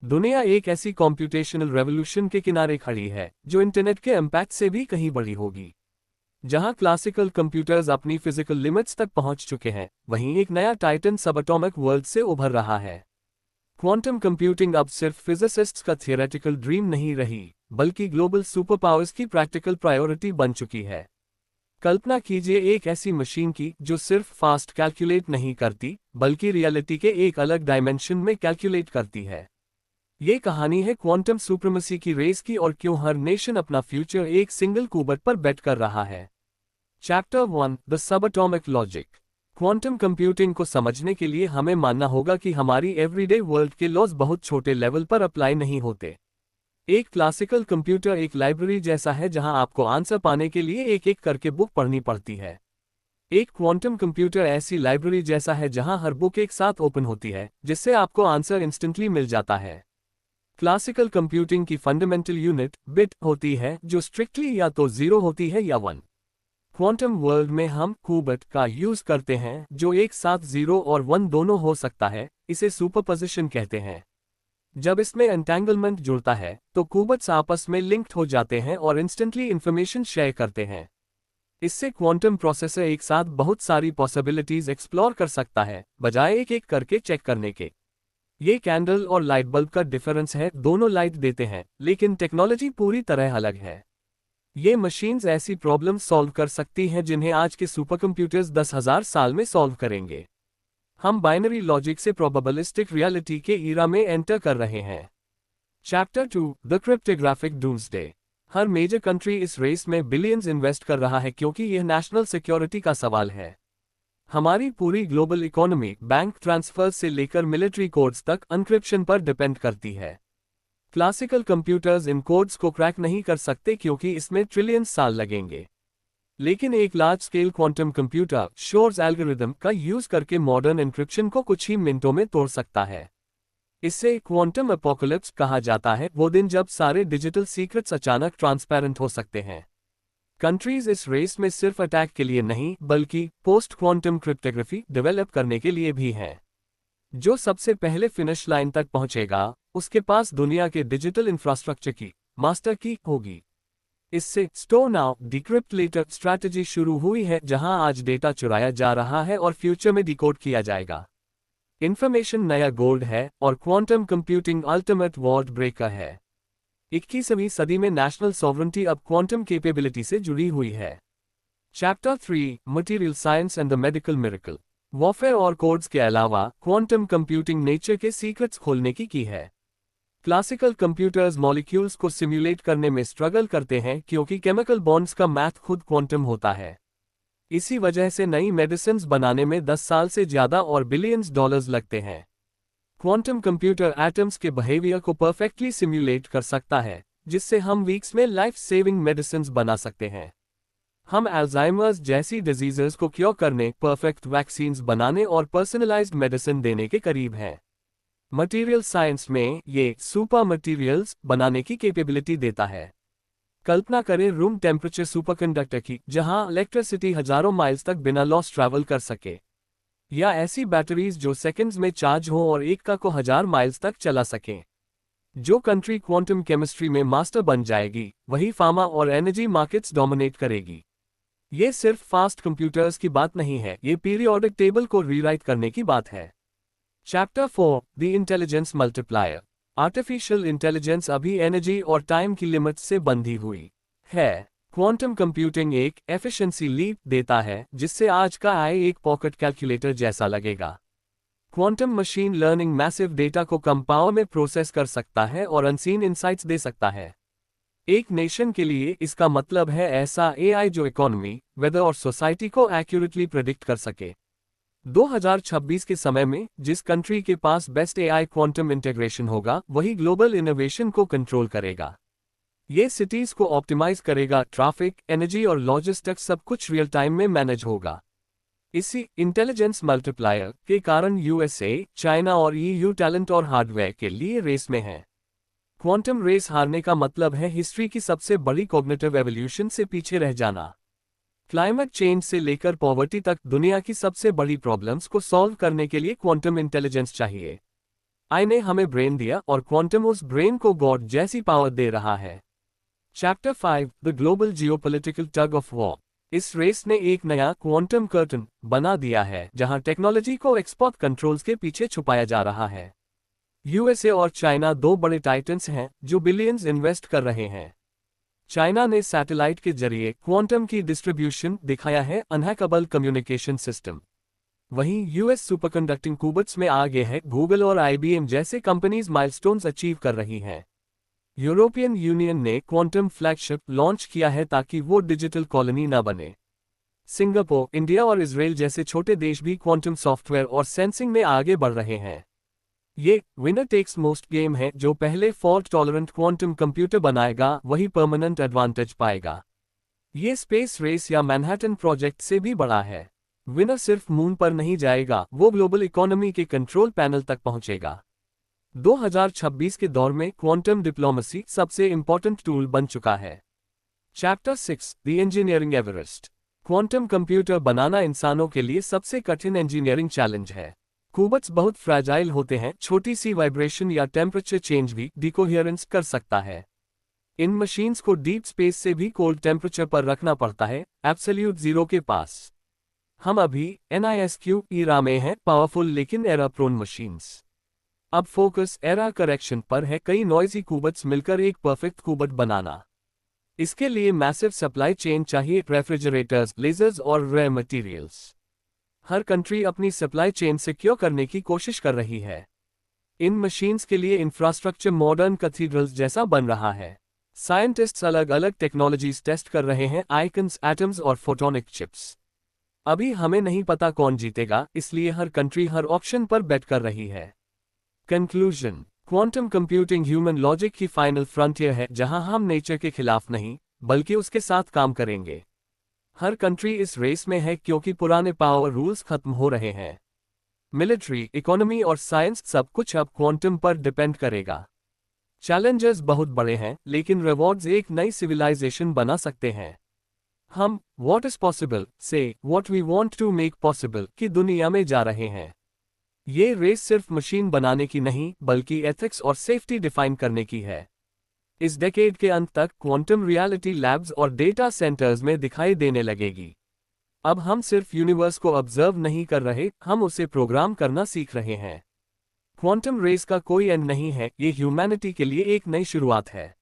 दुनिया एक ऐसी कॉम्प्यूटेशनल रेवोल्यूशन के किनारे खड़ी है जो इंटरनेट के इम्पैक्ट से भी कहीं बड़ी होगी। जहां क्लासिकल कंप्यूटर्स अपनी फिजिकल लिमिट्स तक पहुंच चुके हैं, वहीं एक नया टाइटन सबएटॉमिक वर्ल्ड से उभर रहा है। क्वांटम कंप्यूटिंग अब सिर्फ फिजिसिस्ट्स का थियोरेटिकल ड्रीम नहीं रही, बल्कि ग्लोबल सुपर पावर्स की प्रैक्टिकल प्रायोरिटी बन चुकी है। कल्पना कीजिए एक ऐसी मशीन की जो सिर्फ फास्ट कैलकुलेट नहीं करती, बल्कि रियलिटी के एक अलग डायमेंशन में कैलकुलेट करती है। ये कहानी है क्वांटम सुप्रीमेसी की रेस की और क्यों हर नेशन अपना फ्यूचर एक सिंगल कूबट पर बेट कर रहा है। Chapter 1, the subatomic logic. Quantum computing को समझने के लिए हमें मानना होगा कि हमारी एवरीडे वर्ल्ड के लॉज बहुत छोटे लेवल पर अप्लाई नहीं होते। एक क्लासिकल कंप्यूटर एक लाइब्रेरी जैसा है जहां आपको आंसर पाने के लिए एक एक करके बुक पढ़नी पड़ती है। एक क्वांटम कंप्यूटर ऐसी लाइब्रेरी जैसा है जहां हर बुक एक साथ ओपन होती है, जिससे आपको आंसर इंस्टेंटली मिल जाता है। क्लासिकल कंप्यूटिंग की फंडामेंटल यूनिट बिट होती है, जो स्ट्रिक्टली या तो 0 होती है या 1। क्वांटम वर्ल्ड में हम क्यूबिट का यूज करते हैं, जो एक साथ 0 और 1 दोनों हो सकता है। इसे सुपरपोजिशन कहते हैं। जब इसमें एंटेंगलमेंट जुड़ता है तो क्यूबिट्स आपस में लिंक्ड हो जाते हैं और इंस्टेंटली इंफॉर्मेशन शेयर करते हैं। इससे क्वांटम प्रोसेसर एक साथ बहुत सारी पॉसिबिलिटीज एक्सप्लोर कर सकता है, बजाय एक एक करके चेक करने के। ये कैंडल और लाइट बल्ब का डिफरेंस है, दोनों लाइट देते हैं, लेकिन टेक्नोलॉजी पूरी तरह अलग है। ये मशीन्स ऐसी प्रॉब्लम सॉल्व कर सकती हैं जिन्हें आज के सुपरकंप्यूटर्स 10,000 साल में सॉल्व करेंगे। हम बाइनरी लॉजिक से प्रोबेबिलिस्टिक रियलिटी के ईरा में एंटर कर रहे हैं। Chapter 2, the cryptographic doomsday. हर मेजर कंट्री इस रेस में बिलियंस इन्वेस्ट कर रहा है क्योंकि यह नेशनल सिक्योरिटी का सवाल है। हमारी पूरी ग्लोबल इकोनॉमी बैंक ट्रांसफर से लेकर मिलिट्री कोड्स तक एन्क्रिप्शन पर डिपेंड करती है। क्लासिकल कंप्यूटर्स इन कोड्स को क्रैक नहीं कर सकते क्योंकि इसमें ट्रिलियन साल लगेंगे। लेकिन एक large scale quantum computer shores algorithm का यूज करके मॉडर्न एन्क्रिप्शन को कुछ ही मिनटों में तोड़ सकता है। इसे क्वांटम एपोकलिप्स कहा जाता है, वो दिन जब सारे डिजिटल सीक्रेट्स अचानक ट्रांसपेरेंट हो सकते हैं। कंट्रीज इस रेस में सिर्फ अटैक के लिए नहीं, बल्कि पोस्ट क्वांटम क्रिप्टोग्राफी डेवलप करने के लिए भी हैं। जो सबसे पहले फिनिश लाइन तक पहुंचेगा, उसके पास दुनिया के डिजिटल इंफ्रास्ट्रक्चर की मास्टर की होगी। इससे store now decrypt later strategy शुरू हुई है, जहां आज डेटा चुराया जा रहा है और फ्यूचर में डिकोड किया जाएगा। इंफॉर्मेशन नया गोल्ड है और quantum computing ultimate world breaker है। 21वीं सदी में नेशनल सॉवरेंटी अब क्वांटम कैपेबिलिटी से जुड़ी हुई है। Chapter 3, material science and the medical miracle. Warfare और कोड्स के अलावा क्वांटम कंप्यूटिंग नेचर के सीक्रेट्स खोलने की है। क्लासिकल कंप्यूटर्स मॉलिक्यूल्स को सिम्युलेट करने में स्ट्रगल करते हैं क्योंकि केमिकल बॉन्ड्स का मैथ खुद क्वांटम होता है। इसी वजह से नई मेडिसिन्स बनाने में 10 साल से ज्यादा और बिलियंस डॉलर्स लगते हैं। क्वांटम कंप्यूटर एटम्स के बिहेवियर को परफेक्टली सिम्युलेट कर सकता है, जिससे हम वीक्स में लाइफ सेविंग मेडिसिन्स बना सकते हैं। हम अल्जाइमर्स जैसी डिजीजेस को क्योर करने, परफेक्ट वैक्सीन्स बनाने और पर्सनलाइज्ड मेडिसिन देने के करीब हैं। मटेरियल साइंस में ये सुपर मटेरियल्स बनाने की कैपेबिलिटी देता है। कल्पना करें रूम टेम्परेचर सुपरकंडक्टर की, जहां इलेक्ट्रिसिटी हजारों माइल्स तक बिना लॉस ट्रैवल कर सके, या ऐसी बैटरीज जो सेकंड्स में चार्ज हो और एक का को 1000 माइल्स तक चला सकें। जो कंट्री क्वांटम केमिस्ट्री में मास्टर बन जाएगी, वही फार्मा और एनर्जी मार्केट्स डोमिनेट करेगी। ये सिर्फ फास्ट कंप्यूटर्स की बात नहीं है, ये पीरियोडिक टेबल को रीराइट करने की बात है। Chapter 4, the intelligence multiplier. Artificial intelligence अभी एनर्जी और टाइम की लिमिट से बंधी हुई है। क्वांटम कंप्यूटिंग एक एफिशिएंसी लीप देता है, जिससे आज का AI एक पॉकेट कैलकुलेटर जैसा लगेगा। Quantum machine learning massive data को कम पावर में प्रोसेस कर सकता है और अनसीन इंसाइट्स दे सकता है। एक नेशन के लिए इसका मतलब है ऐसा AI जो इकोनॉमी, वेदर और सोसाइटी को एक्यूरेटली प्रेडिक्ट कर सके। 2026 के समय में जिस कंट्री के पास बेस्ट AI क्वांटम इंटीग्रेशन होगा, वही ग्लोबल इनोवेशन को कंट्रोल करेगा। ये सिटीज को ऑप्टिमाइज करेगा, ट्रैफिक, एनर्जी और लॉजिस्टिक्स सब कुछ रियल टाइम में मैनेज होगा। इसी इंटेलिजेंस मल्टीप्लायर के कारण USA, चाइना और EU टैलेंट और हार्डवेयर के लिए रेस में है। क्वांटम रेस हारने का मतलब है हिस्ट्री की सबसे बड़ी कॉग्निटिव एवोल्यूशन से पीछे रह जाना। क्लाइमेट चेंज से लेकर पॉवर्टी तक दुनिया की सबसे बड़ी प्रॉब्लम्स को सॉल्व करने के लिए क्वांटम इंटेलिजेंस चाहिए। आई ने हमें ब्रेन दिया और क्वांटम उस ब्रेन को गॉड जैसी पावर दे रहा है। Chapter 5 the global geopolitical tug of war. इस रेस ने एक नया क्वांटम कर्टन बना दिया है जहां टेक्नोलॉजी को एक्सपोर्ट कंट्रोल्स के पीछे छुपाया जा रहा है। यूएसए और चाइना दो बड़े टाइटन्स हैं जो बिलियंस इन्वेस्ट कर रहे हैं। चाइना ने सैटेलाइट के जरिए क्वांटम की डिस्ट्रीब्यूशन दिखाया है, अनहैकेबल कम्युनिकेशन सिस्टम। वहीं यूएस सुपरकंडक्टिंग qubits में आगे है। गूगल और आईबीएम जैसे कंपनीज माइलस्टोन्स अचीव कर रही हैं। यूरोपियन यूनियन ने क्वांटम फ्लैगशिप लॉन्च किया है ताकि वो डिजिटल कॉलोनी न बने। सिंगापुर, इंडिया और इजराइल जैसे छोटे देश भी क्वांटम सॉफ्टवेयर और सेंसिंग में आगे बढ़ रहे हैं। ये विनर टेक्स मोस्ट गेम है। जो पहले फॉल्ट टॉलरेंट क्वांटम कंप्यूटर बनाएगा वही परमानेंट एडवांटेज पाएगा। ये स्पेस रेस या मैनहट्टन प्रोजेक्ट से भी बड़ा है। विनर सिर्फ मून पर नहीं जाएगा, वो ग्लोबल इकोनॉमी के कंट्रोल पैनल तक पहुंचेगा। 2026 के दौर में क्वांटम डिप्लोमेसी सबसे इंपॉर्टेंट टूल बन चुका है। Chapter 6 the engineering Everest. Quantum computer बनाना इंसानों के लिए सबसे कठिन इंजीनियरिंग चैलेंज है। qubits बहुत फ्रैजाइल होते हैं, छोटी सी वाइब्रेशन या टेम्परेचर चेंज भी डिकोहेरेंस कर सकता है। इन मशीन्स को डीप स्पेस से भी कोल्ड टेम्परेचर पर रखना पड़ता है, एब्सोल्यूट जीरो के पास। हम अभी NISQ ईरा में हैं, पावरफुल लेकिन एरर प्रोन मशीन्स। अब फोकस एरर करेक्शन पर है, कई नॉइजी qubits मिलकर एक परफेक्ट qubit बनाना। इसके लिए मैसिव सप्लाई चेन चाहिए, रेफ्रिजरेटर्स, लेजर्स और रेयर मटेरियल्स। हर कंट्री अपनी सप्लाई चेन सिक्योर करने की कोशिश कर रही है। इन मशीन्स के लिए इंफ्रास्ट्रक्चर मॉडर्न कैथीड्रल्स जैसा बन रहा है। साइंटिस्ट्स अलग अलग टेक्नोलॉजीज टेस्ट कर रहे हैं, आइकन्स, एटम्स और फोटोनिक चिप्स। अभी हमें नहीं पता कौन जीतेगा, इसलिए हर कंट्री हर ऑप्शन पर बेट कर रही है। Conclusion, quantum computing human logic की फाइनल फ्रंटियर है, जहां हम नेचर के खिलाफ नहीं बल्कि उसके साथ काम करेंगे। हर कंट्री इस रेस में है क्योंकि पुराने पावर रूल्स खत्म हो रहे हैं। मिलिट्री, इकोनॉमी और साइंस सब कुछ अब क्वांटम पर डिपेंड करेगा। चैलेंजेस बहुत बड़े हैं लेकिन रिवॉर्ड्स एक नई सिविलाइजेशन बना सकते हैं। हम व्हाट इज पॉसिबल से what we want to make possible की दुनिया में जा रहे हैं। ये रेस सिर्फ मशीन बनाने की नहीं बल्कि एथिक्स और सेफ्टी डिफाइन करने की है। इस डेकेड के अंत तक क्वांटम रियलिटी लैब्स और डेटा सेंटर्स में दिखाई देने लगेगी। अब हम सिर्फ यूनिवर्स को ऑब्जर्व नहीं कर रहे, हम उसे प्रोग्राम करना सीख रहे हैं। क्वांटम रेस का कोई एंड नहीं है, ये ह्यूमैनिटी के लिए एक नई शुरुआत है।